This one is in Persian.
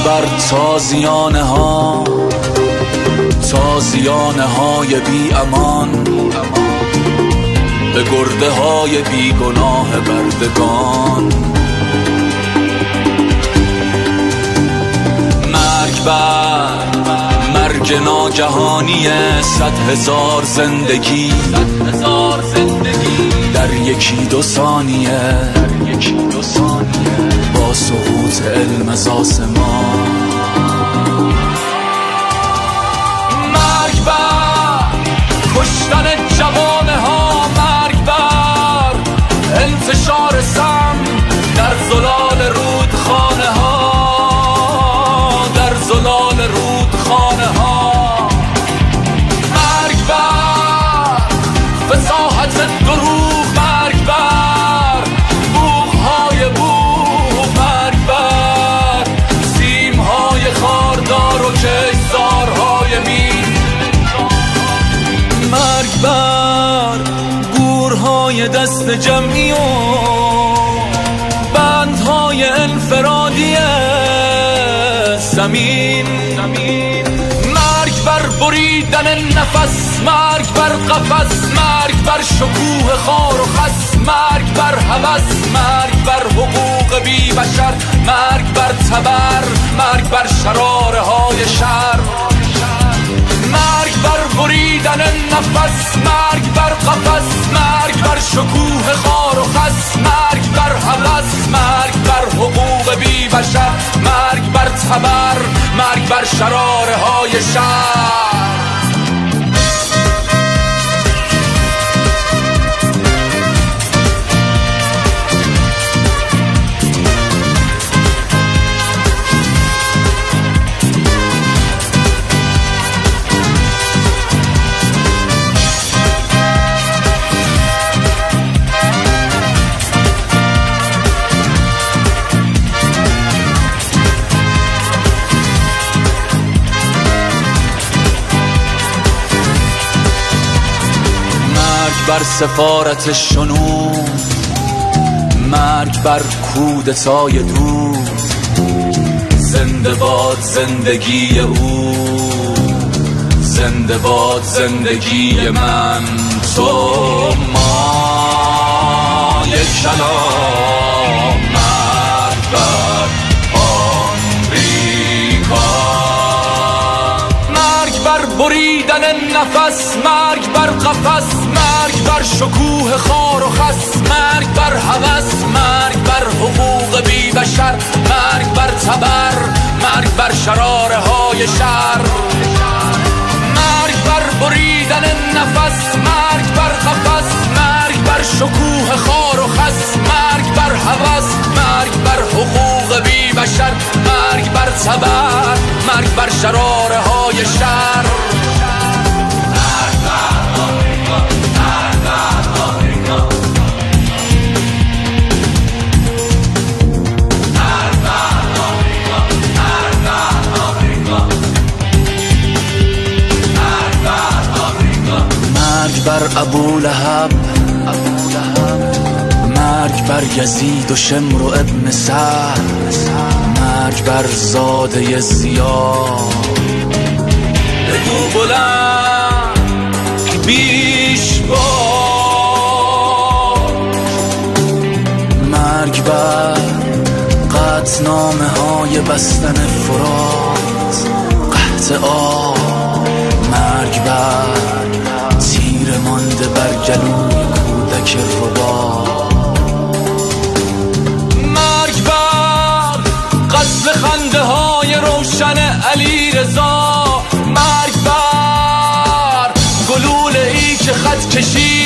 بر تازیانه ها، تازیانه های بی امان، به گرده های بی گناه بردگان. مرگ بر مرگ ناگهانی 100,000 زندگی در یکی دو ثانیه با سقوط علم از آسمان. مرگ بر کشتن جوانه ها، مرگ بر انتشار سم در زلال رودخانه ها، در زلال رودخانه ها. مرگ بر فصاحت دروغ، مرگ بر بوق‌های بوق، مرگ بر سیم‌های خاردار و کشتزارهای مین. مرگ بر گورهای دست جمعی و بندهای انفرادی زمین. مرگ بر بریدن نفس، مرگ بر قفس، مرگ بر شکوه خار و خس، مرگ بر هوس، مرگ بر حقوق بی بشر، مرگ بر تبر، مرگ بر شراره های شر. مرگ بر بریدن نفس، مرگ بر قفس، مرگ بر شکوه خار و خس، مرگ بر هوس، مرگ بر حقوق بی بشر، مرگ بر تبر، مرگ بر شراره های شر. بر سفارت شنو، مرگ بر کودتای دو، زنده باد زندگی او، زنده باد زندگی من، تو ما یک کلام. مرگ بر آمریکا، مرگ بر بریدن نفس، مرگ بر قفس، مرگ بر شکوه خار و خس، مرگ بر هوس، مرگ بر حقوق بی بشر، مرگ بر تبر، مرگ بر شراره های شر. مرگ بر بریدن نفس، مرگ بر قفس، مرگ بر شکوه خار و خس، مرگ بر هوس، مرگ بر حقوق بی بشر، مرگ بر تبر، مرگ بر شراره های شر. مرگ بر ابولهب، مرگ بر یزید و شمر و ابن سعد، مرگ بر زاده زیاد. بگو بلند بیش باد، مرگ بر قطعنامه های بستن فرات، قحط آب، مرگ بر تیر مانده بر گلوی کودک ربا. مرگ بر قصد خنده های روشن علی رضا، مرگ بر گلوله ای که خط کشید